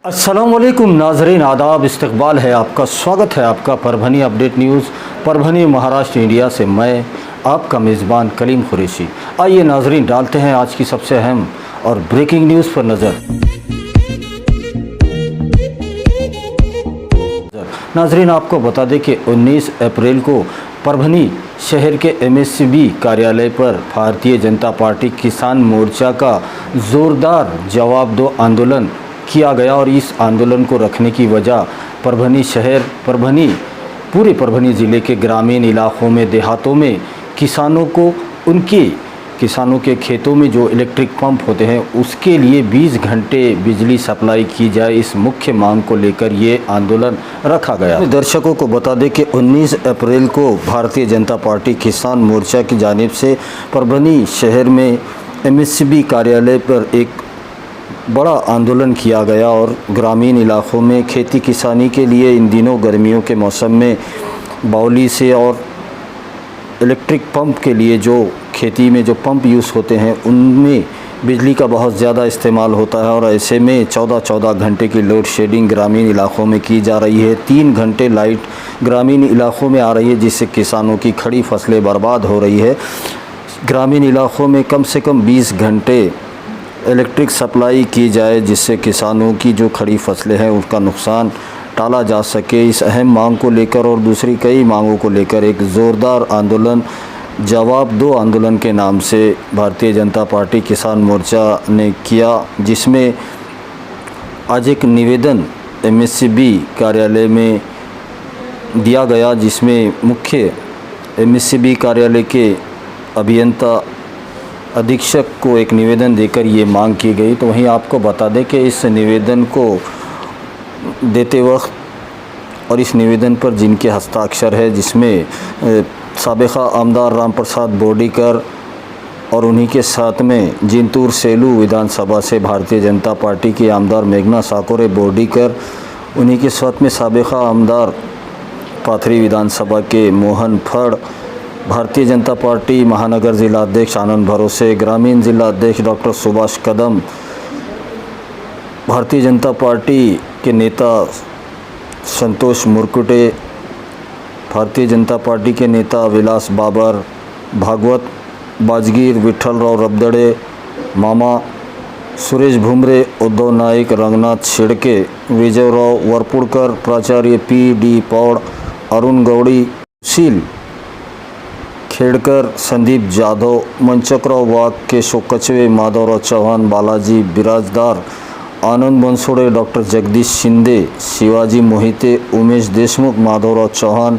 अस्सलामुअलैकुम नाजरीन, आदाब, इस्तकबाल है आपका, स्वागत है आपका Parbhani update news Parbhani Maharashtra India से। मैं आपका मेज़बान कलीम कुरैशी। आइए नाजरीन, डालते हैं आज की सबसे अहम और ब्रेकिंग न्यूज़ पर नज़र। नाजरीन, आपको बता दें कि 19 अप्रैल को परभनी शहर के एमएससीबी कार्यालय पर भारतीय जनता पार्टी किसान मोर्चा का ज़ोरदार जवाब दो आंदोलन किया गया और इस आंदोलन को रखने की वजह पूरे परभनी ज़िले के ग्रामीण इलाकों में, देहातों में किसानों के खेतों में जो इलेक्ट्रिक पंप होते हैं उसके लिए 20 घंटे बिजली सप्लाई की जाए, इस मुख्य मांग को लेकर ये आंदोलन रखा गया। दर्शकों को बता दें कि 19 अप्रैल को भारतीय जनता पार्टी किसान मोर्चा की जानिब से परभनी शहर में एमएससीबी कार्यालय पर एक बड़ा आंदोलन किया गया और ग्रामीण इलाकों में खेती किसानी के लिए इन दिनों गर्मियों के मौसम में बावली से और इलेक्ट्रिक पंप के लिए जो खेती में जो पंप यूज़ होते हैं उनमें बिजली का बहुत ज़्यादा इस्तेमाल होता है और ऐसे में 14-14 घंटे की लोड शेडिंग ग्रामीण इलाकों में की जा रही है। 3 घंटे लाइट ग्रामीण इलाकों में आ रही है जिससे किसानों की खड़ी फसलें बर्बाद हो रही है। ग्रामीण इलाकों में कम से कम 20 घंटे इलेक्ट्रिक सप्लाई की जाए जिससे किसानों की जो खड़ी फसलें हैं उसका नुकसान टाला जा सके। इस अहम मांग को लेकर और दूसरी कई मांगों को लेकर एक ज़ोरदार आंदोलन जवाब दो आंदोलन के नाम से भारतीय जनता पार्टी किसान मोर्चा ने किया, जिसमें आज एक निवेदन एमएससीबी कार्यालय में दिया गया, जिसमें मुख्य एमएससीबी कार्यालय के अभियंता अधीक्षक को एक निवेदन देकर ये मांग की गई। तो वहीं आपको बता दें कि इस निवेदन को देते वक्त और इस निवेदन पर जिनके हस्ताक्षर है, जिसमें साबिक़ा आमदार राम प्रसाद बोर्डीकर और उन्हीं के साथ में जिंतूर सेलू विधानसभा से भारतीय जनता पार्टी की आमदार मेघना साकोरे बोर्डीकर, उन्हीं के साथ में साबिक़ा आमदार पाथरी विधानसभा के मोहन फड़, भारतीय जनता पार्टी महानगर ज़िला अध्यक्ष आनंद भरोसे, ग्रामीण ज़िला अध्यक्ष डॉक्टर सुभाष कदम, भारतीय जनता पार्टी के नेता संतोष मुरकुटे, भारतीय जनता पार्टी के नेता विलास बाबर, भागवत बाजगीर, विठ्ठलराव रबदड़े, मामा सुरेश भुमरे, उद्धव नाईक, रंगनाथ शिड़के, विजयराव वरपुड़कर, प्राचार्य पी.डी. पौड़, अरुण गौड़ी, शील खेड़कर, संदीप जाधव, मंचकराव वाघ, केशव कचवे, माधवराव चौहान, बालाजी बिराजदार, आनंद बनसोड़े, डॉक्टर जगदीश शिंदे, शिवाजी मोहिते, उमेश देशमुख, माधवराव चौहान,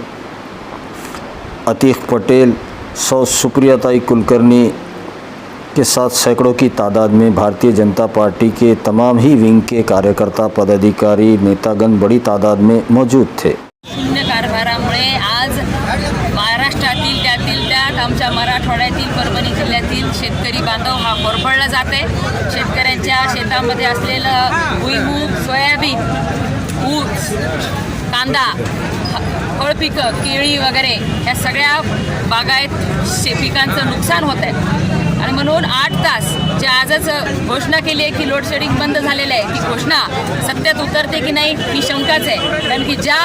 अतीक पटेल, सुप्रियाताई कुलकर्णी के साथ सैकड़ों की तादाद में भारतीय जनता पार्टी के तमाम ही विंग के कार्यकर्ता, पदाधिकारी, नेतागण बड़ी तादाद में मौजूद थे। शून्य कारभारामुळे आज महाराष्ट्रातील त्यात आमच्या मराठवाड्यातील परभणी जिल्ह्यातील शेतकरी बांधव हा होरपळला जात आहे। शेतकऱ्यांच्या शेतामध्ये असलेलं भुईमूग, सोयाबीन, ऊस, कांदा, फळपिकं, केळी वगैरे ह्या सगळ्या बागायत पिकांचं नुकसान होत आहे आणि म्हणून 8 तास जे आजच घोषणा केली आहे की लोड शेडिंग बंद झालेलं आहे, ती घोषणा सत्यात उतरते की नाही ही शंकाच आहे। कारण की ज्या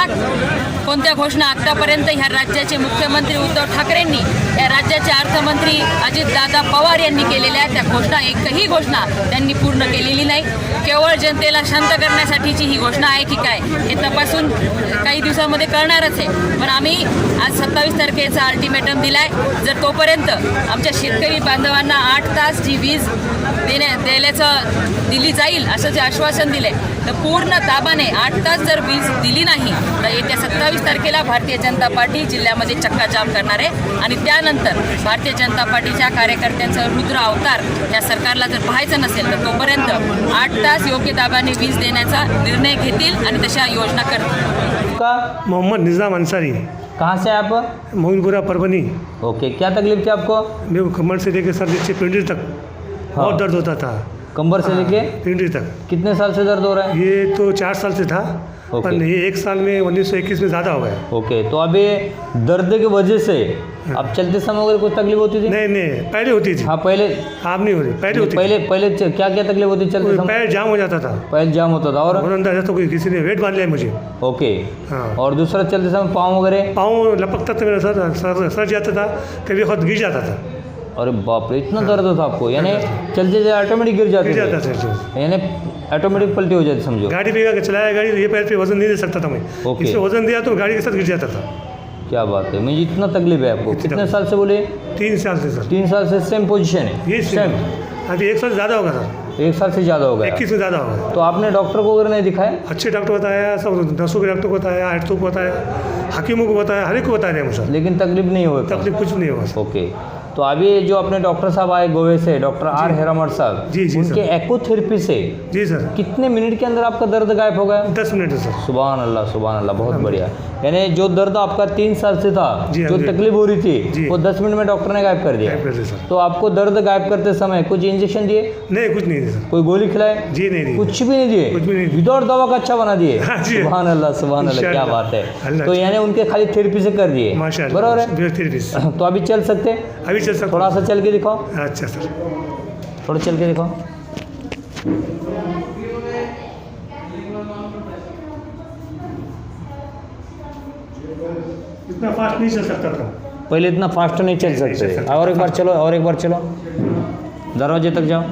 कोणत्या घोषणा आत्तापर्यंत ह्या राज्याचे मुख्यमंत्री उद्धव ठाकरेंनी, या राज्याचे अर्थमंत्री अजितदादा पवार यांनी केलेल्या त्या घोषणा, एकही घोषणा त्यांनी पूर्ण केलेली नाही। केवळ जनतेला शांत करण्यासाठीची ही घोषणा आहे की काय हे तपासून काही दिवसांमध्ये कळणारच आहे। पण आम्ही आज 27 तारखेचा अल्टिमेटम दिलाय, जर तोपर्यंत आमच्या शेतकरी बांधवांना 8 तास जी वीज दिली जाईल असं जे आश्वासन दिले तर पूर्ण ताबाने 8 तास जर वीज दिली नाही तर येत्या 27 तारखेला भारतीय जनता पार्टी जिल्ह्यामध्ये चक्काजाम करणार आहे आणि त्यानंतर भारतीय जनता पार्टीच्या कार्यकर्त्यांचं रुद्र अवतार या सरकारला जर पाहायचं नसेल तर तोपर्यंत 8 तास योग्य दाबाने वीज देण्याचा निर्णय घेतील आणि तशा योजना करतील। का मोहम्मद निज़ाम अंसारी, कहाँ से आप? मोइनपुरा परभनी। ओके, क्या तकलीफ थी आपको? मेरे को कमर से लेकर सर नीचे पेंडिल तक बहुत दर्द होता था कंबर से लेके पिंडी तक। कितने साल से दर्द हो रहा है? ये तो 4 साल से था, पर ओके। ये 1 साल में 1921 में ज़्यादा हो गया। ओके, तो अभी दर्द की वजह से अब चलते समय अगर कुछ तकलीफ होती थी? नहीं नहीं, पहले होती थी। हाँ पहले अब नहीं हो रही, पहले होती पहले क्या क्या तकलीफ होती थी चलते थी। समय? पैर जाम हो जाता था, पैर जाम होता था और अंदाजा तो कोई किसी ने वेट बांध लिया मुझे। ओके। हाँ। और दूसरा चलते समय पाँव वगैरह? पाँव लपकता था मेरा, सर जाता था, कभी खुद गिर जाता था। अरे बाप रे, इतना दर्द था आपको? यानी चलते ऑटोमेटिक गिर जाते गिर जाता थे? था। यानी ऑटोमेटिक पलटी हो जाती समझो। गाड़ी पे चलाया, गाड़ी ये पैर पे वजन नहीं दे सकता था मैं। ओके। इस पे वजन दिया तो गाड़ी के साथ गिर जाता था। क्या बात है, मुझे इतना तकलीफ है आपको? कितने साल से बोले? 3 साल से सर। 3 साल से सेम पोजीशन है? ये सेम। अभी 1 साल से ज़्यादा होगा सर, 1 साल से ज़्यादा हो गया? 21 में ज़्यादा होगा। तो आपने डॉक्टर को अगर नहीं दिखाया? अच्छे डॉक्टर बताया, सब नसों के डॉक्टर को बताया, आर्टों को बताया, हकीमों को बताया, हर एक को बता रहे हैं सर, लेकिन तकलीफ नहीं हुई? तकलीफ कुछ नहीं होगा सर। ओके, तो अभी जो अपने डॉक्टर साहब आए गोवे से, डॉक्टर आर हेरामठ साहब, जी, जी, उनके सर। एक्ोथेरेपी से जी सर, कितने मिनट के अंदर आपका दर्द गायब हो गया? 10 मिनट है सर। सुभान अल्लाह, बहुत बढ़िया। यानी जो दर्द आपका 3 साल से था, जी, जो जी। तकलीफ हो रही थी, जी। वो 10 मिनट में डॉक्टर ने गायब कर दिया। गायब कर दिया सर। तो आपको दर्द गायब करते समय कुछ इंजेक्शन दिए? नहीं, कुछ नहीं है सर। कोई गोली खिलाए? जी नहीं नहीं। कुछ भी नहीं दिए? कुछ भी नहीं दिए। विदाउट दवा का अच्छा बना दिए? हाँ जी। सुभान अल्लाह, क्या इंशाअल्लाह। बात है। अल्लाह तो यानी उनके खाली थेरेपी से कर दिए? माशाअल्लाह, बराबर है। फिजियोथेरेपिस्ट। तो अभी चल सकते हैं? अभी चल सकता थोड़ा सा चल के दिखाओ, अच्छा सर। थोड़ा चल के दिखाओ। इतना फास्ट नहीं चल सकता था। पहले इतना फास्ट नहीं चल सकते। और एक बार चलो, और एक बार चलो, दरवाजे तक जाओ।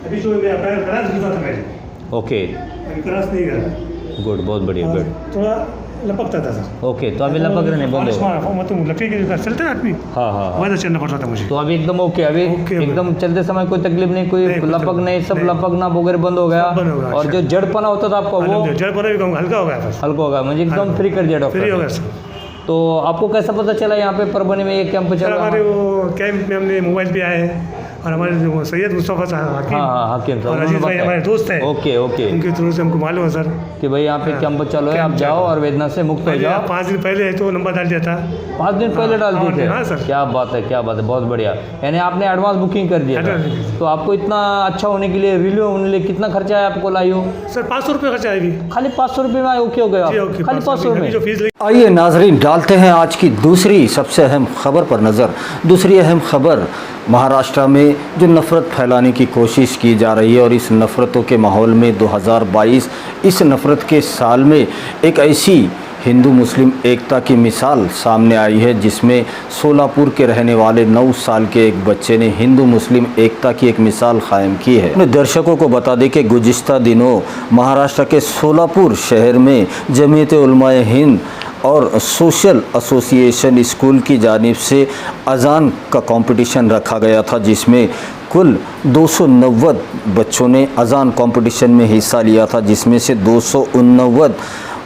अभी जो मेरा पैर क्रॉस गिरा था मेरे, ओके, अभी क्रॉस नहीं करा। गुड, बहुत बढ़िया, और गुड। थोड़ा लपकता था सर। ओके, तो अभी लपक रहे नहीं, बंद हो गया? मतलब लकड़ी के साथ चलते हैं आदमी, हाँ हाँ हाँ। वैसा चलना पड़ता था मुझे। तो अभी एकदम ओके? अभी ओके, एकदम चलते समय कोई तकलीफ नहीं, कोई नहीं, लपक नहीं, सब नहीं। लपकना वगैरह बंद हो गया? सब बंद हो गया, और जो जड़पना होता था आपका वो जड़ पर भी हल्का हो गया बस। हल्का हो गया, मुझे एकदम फ्री कर दिया फ्री हो डॉक्टर गया ने। सर। तो आपको कैसा पता चला यहाँ पे परभणी में ये कैंप चल सर रहा हमारे है? वो कैंप में हमने मोबाइल पे आए हैं, और हमारे जो सैयद मुस्तफ़ा साहब हकीम, हाँ हाँ, हकीम साहब, और उन्होंने अजीज भाई बताया। हमारे दोस्त हैं, ओके ओके, उनके थ्रू से हमको मालूम है सर कि भाई यहाँ पे कैंप चालू है, आप कैंप जाओ चालू है। और वेदना से मुक्त हो पहले जाओ। 5 दिन पहले है तो नंबर डाल दिया था। 5 दिन पहले डाल हाँ, दिए हाँ, थे? सर। क्या बात है, क्या बात है, बहुत बढ़िया। यानी आपने एडवांस बुकिंग कर दिया था। Advance booking. तो आपको इतना अच्छा होने के लिए, रिलीव होने के लिए कितना खर्चा है आपको लाइयो? सर 500 रुपये खर्चा है अभी। खाली 500 रुपये में ओके हो गया? जी ओके, खाली 500 अभी जो रुपये? फीस लगी। आइए नाजरीन, डालते हैं आज की दूसरी सबसे अहम खबर पर नज़र। दूसरी अहम खबर महाराष्ट्र में जो नफ़रत फैलाने की कोशिश की जा रही है, और इस नफ़रतों के माहौल में 2022 इस नफ़रत के साल में एक ऐसी हिंदू मुस्लिम एकता की मिसाल सामने आई है, जिसमें सोलापुर के रहने वाले 9 साल के एक बच्चे ने हिंदू मुस्लिम एकता की एक मिसाल कायम की है। अपने दर्शकों को बता दें कि गुज़िश्ता दिनों महाराष्ट्र के सोलापुर शहर में जमीयत उलमाए हिंद और सोशल एसोसिएशन स्कूल की जानिब से अजान का कंपटीशन रखा गया था, जिसमें कुल 290 बच्चों ने अजान कंपटीशन में हिस्सा लिया था, जिसमें से 289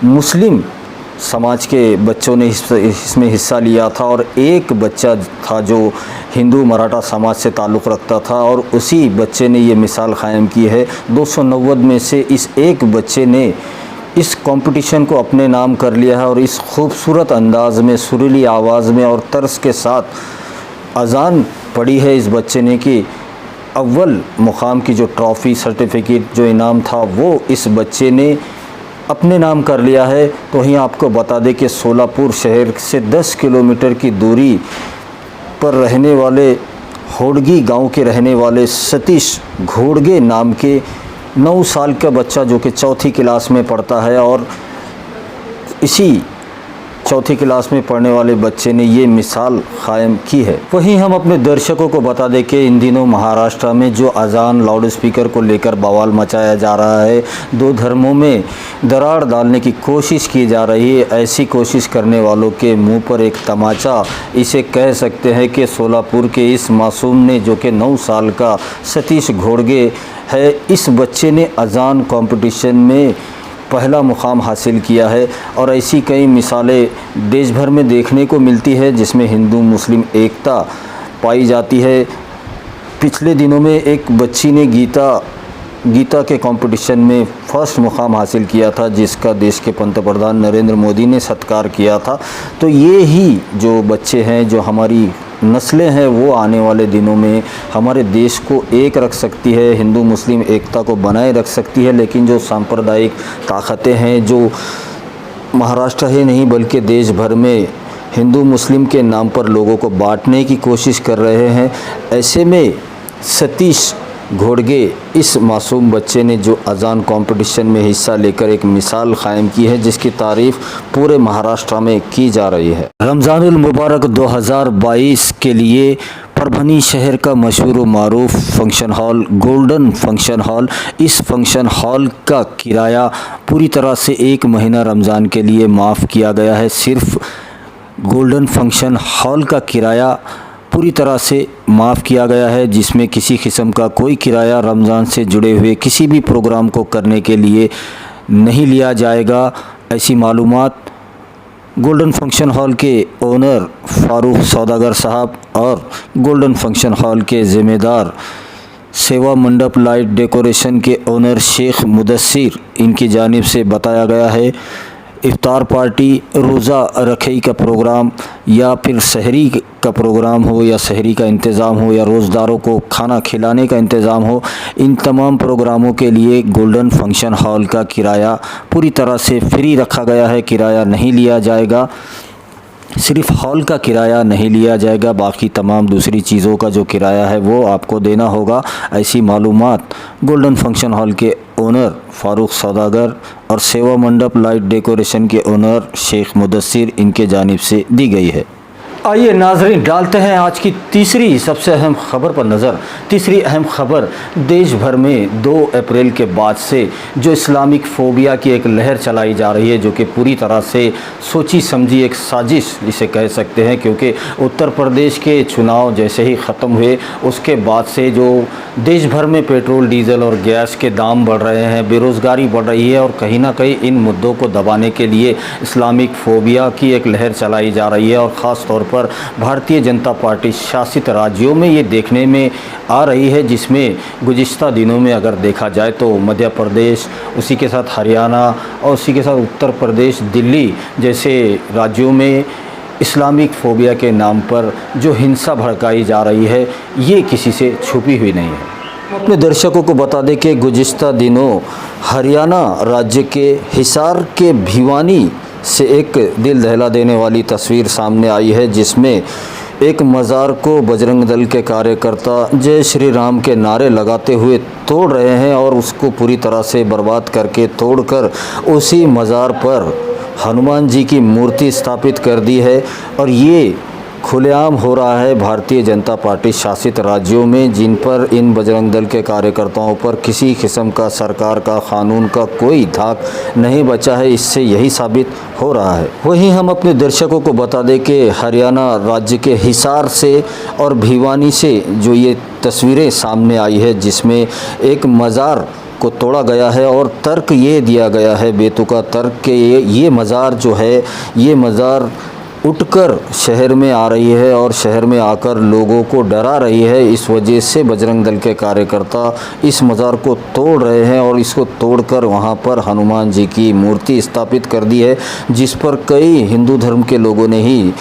मुस्लिम समाज के बच्चों ने इसमें हिस्सा लिया था, और एक बच्चा था जो हिंदू मराठा समाज से ताल्लुक़ रखता था, और उसी बच्चे ने ये मिसाल कायम की है। 290 में से इस एक बच्चे ने इस कंपटीशन को अपने नाम कर लिया है, और इस खूबसूरत अंदाज में, सुरीली आवाज़ में और तर्स के साथ अजान पढ़ी है इस बच्चे ने कि अव्वल मुकाम की जो ट्रॉफ़ी, सर्टिफिकेट, जो इनाम था, वो इस बच्चे ने अपने नाम कर लिया है। तो वहीं आपको बता दें कि सोलापुर शहर से 10 किलोमीटर की दूरी पर रहने वाले होडगी गांव के रहने वाले सतीश घोड़गे नाम के 9 साल का बच्चा, जो कि 4th क्लास में पढ़ता है, और इसी 4th क्लास में पढ़ने वाले बच्चे ने ये मिसाल कायम की है। वहीं हम अपने दर्शकों को बता दें कि इन दिनों महाराष्ट्र में जो अजान लाउड स्पीकर को लेकर बवाल मचाया जा रहा है, 2 धर्मों में दरार डालने की कोशिश की जा रही है। ऐसी कोशिश करने वालों के मुंह पर एक तमाचा इसे कह सकते हैं कि सोलापुर के इस मासूम ने, जो कि 9 साल का सतीश घोड़गे है, इस बच्चे ने अजान कंपटीशन में पहला मुकाम हासिल किया है। और ऐसी कई मिसालें देश भर में देखने को मिलती है, जिसमें हिंदू मुस्लिम एकता पाई जाती है। पिछले दिनों में एक बच्ची ने गीता के कंपटीशन में फर्स्ट मुकाम हासिल किया था, जिसका देश के पंतप्रधान नरेंद्र मोदी ने सत्कार किया था। तो ये ही जो बच्चे हैं, जो हमारी नस्लें हैं वो आने वाले दिनों में हमारे देश को एक रख सकती है, हिंदू मुस्लिम एकता को बनाए रख सकती है। लेकिन जो सांप्रदायिक ताकतें हैं जो महाराष्ट्र ही नहीं बल्कि देश भर में हिंदू मुस्लिम के नाम पर लोगों को बांटने की कोशिश कर रहे हैं, ऐसे में सतीश घोड़गे इस मासूम बच्चे ने जो अजान कंपटीशन में हिस्सा लेकर एक मिसाल कायम की है जिसकी तारीफ पूरे महाराष्ट्र में की जा रही है। रमज़ानुल मुबारक 2022 के लिए परभनी शहर का मशहूर व मारूफ function hall golden function hall, इस फंक्शन हॉल का किराया पूरी तरह से 1 महीना रमज़ान के लिए माफ़ किया गया है। सिर्फ गोल्डन फंक्शन हॉल का किराया पूरी तरह से माफ़ किया गया है, जिसमें किसी किस्म का कोई किराया रमज़ान से जुड़े हुए किसी भी प्रोग्राम को करने के लिए नहीं लिया जाएगा। ऐसी मालूमात गोल्डन फंक्शन हॉल के ओनर फारूक सौदागर साहब और गोल्डन फंक्शन हॉल के ज़िम्मेदार सेवा मंडप लाइट डेकोरेशन के ओनर शेख मुदस्सिर इनकी जानिब से बताया गया है। इफ्तार पार्टी, रोज़ा रखई का प्रोग्राम या फिर सहरी का प्रोग्राम हो या सहरी का इंतज़ाम हो या रोज़दारों को खाना खिलाने का इंतज़ाम हो, इन तमाम प्रोग्रामों के लिए गोल्डन फंक्शन हॉल का किराया पूरी तरह से फ्री रखा गया है। किराया नहीं लिया जाएगा, सिर्फ हॉल का किराया नहीं लिया जाएगा, बाकी तमाम दूसरी चीज़ों का जो किराया है वो आपको देना होगा। ऐसी मालूमात गोल्डन फंक्शन हॉल के ओनर फारूक सौदागर और सेवा मंडप लाइट डेकोरेशन के ओनर शेख मुदस्सिर इनके जानिब से दी गई है। आइए नाजरीन, डालते हैं आज की तीसरी सबसे अहम खबर पर नज़र। तीसरी अहम खबर, देश भर में 2 अप्रैल के बाद से जो इस्लामिक फ़ोबिया की एक लहर चलाई जा रही है, जो कि पूरी तरह से सोची समझी एक साजिश इसे कह सकते हैं, क्योंकि उत्तर प्रदेश के चुनाव जैसे ही ख़त्म हुए उसके बाद से जो देश भर में पेट्रोल डीजल और गैस के दाम बढ़ रहे हैं, बेरोज़गारी बढ़ रही है और कहीं ना कहीं इन मुद्दों को दबाने के लिए इस्लामिक फ़ोबिया की एक लहर चलाई जा रही है। और ख़ास तौर पर भारतीय जनता पार्टी शासित राज्यों में ये देखने में आ रही है, जिसमें गुज़िश्ता दिनों में अगर देखा जाए तो मध्य प्रदेश, उसी के साथ हरियाणा और उसी के साथ उत्तर प्रदेश, दिल्ली जैसे राज्यों में इस्लामिक फ़ोबिया के नाम पर जो हिंसा भड़काई जा रही है ये किसी से छुपी हुई नहीं है। अपने दर्शकों को बता दें कि गुज़िश्ता दिनों हरियाणा राज्य के हिसार के भिवानी से एक दिल दहला देने वाली तस्वीर सामने आई है, जिसमें एक मज़ार को बजरंग दल के कार्यकर्ता जय श्री राम के नारे लगाते हुए तोड़ रहे हैं और उसको पूरी तरह से बर्बाद करके तोड़कर उसी मज़ार पर हनुमान जी की मूर्ति स्थापित कर दी है। और ये खुलेआम हो रहा है भारतीय जनता पार्टी शासित राज्यों में, जिन पर इन बजरंग दल के कार्यकर्ताओं पर किसी किस्म का सरकार का कानून का कोई धाक नहीं बचा है। इससे यही साबित हो रहा है। वहीं हम अपने दर्शकों को बता दें कि हरियाणा राज्य के हिसार से और भिवानी से जो ये तस्वीरें सामने आई है, जिसमें एक मज़ार को तोड़ा गया है और तर्क ये दिया गया है, बेतुका तर्क के ये मज़ार जो है, ये मज़ार उठकर शहर में आ रही है और शहर में आकर लोगों को डरा रही है। इस वजह से बजरंग दल के कार्यकर्ता इस मज़ार को तोड़ रहे हैं और इसको तोड़कर वहां पर हनुमान जी की मूर्ति स्थापित कर दी है, जिस पर कई हिंदू धर्म के लोगों ने ही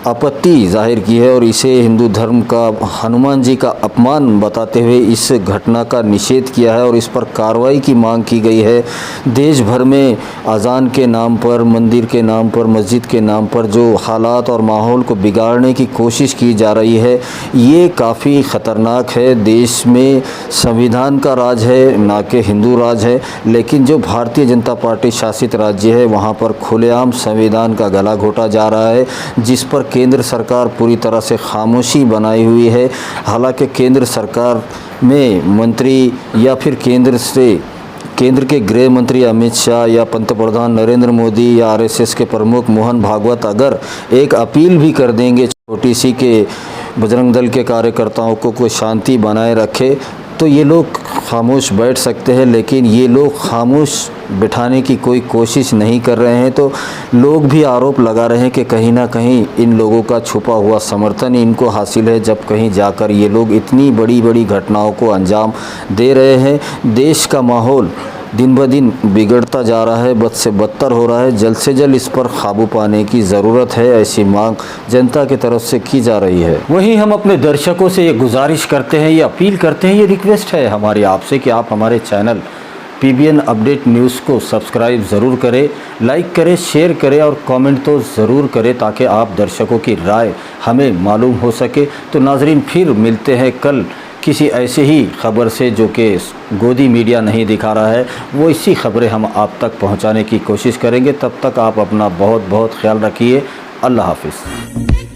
आपत्ति जाहिर की है और इसे हिंदू धर्म का हनुमान जी का अपमान बताते हुए इस घटना का निषेध किया है और इस पर कार्रवाई की मांग की गई है। देश भर में अजान के नाम पर, मंदिर के नाम पर, मस्जिद के नाम पर जो हालात और माहौल को बिगाड़ने की कोशिश की जा रही है, ये काफ़ी ख़तरनाक है। देश में संविधान का राज है, ना कि हिंदू राज है, लेकिन जो भारतीय जनता पार्टी शासित राज्य है वहाँ पर खुलेआम संविधान का गला घोटा जा रहा है, जिस पर केंद्र सरकार पूरी तरह से खामोशी बनाई हुई है। हालांकि केंद्र सरकार में मंत्री या फिर केंद्र के गृह मंत्री अमित शाह या पंतप्रधान नरेंद्र मोदी या आरएसएस के प्रमुख मोहन भागवत अगर एक अपील भी कर देंगे छोटी सी कि बजरंग दल के कार्यकर्ताओं को कोई शांति बनाए रखे, तो ये लोग खामोश बैठ सकते हैं, लेकिन ये लोग खामोश बिठाने की कोई कोशिश नहीं कर रहे हैं। तो लोग भी आरोप लगा रहे हैं कि कहीं ना कहीं इन लोगों का छुपा हुआ समर्थन इनको हासिल है, जब कहीं जाकर ये लोग इतनी बड़ी बड़ी घटनाओं को अंजाम दे रहे हैं। देश का माहौल दिन ब दिन बिगड़ता जा रहा है, बद से बदतर हो रहा है। जल्द से जल्द इस पर काबू पाने की ज़रूरत है, ऐसी मांग जनता की तरफ से की जा रही है। वहीं हम अपने दर्शकों से ये गुजारिश करते हैं, ये अपील करते हैं, ये रिक्वेस्ट है हमारी आपसे कि आप हमारे चैनल PBN अपडेट न्यूज़ को सब्सक्राइब ज़रूर करें, लाइक करें, शेयर करें और कमेंट तो ज़रूर करें ताकि आप दर्शकों की राय हमें मालूम हो सके। तो नाजरीन, फिर मिलते हैं कल किसी ऐसे ही खबर से जो कि गोदी मीडिया नहीं दिखा रहा है, वो इसी खबरें हम आप तक पहुंचाने की कोशिश करेंगे। तब तक आप अपना बहुत बहुत ख्याल रखिए। अल्लाह हाफिज़।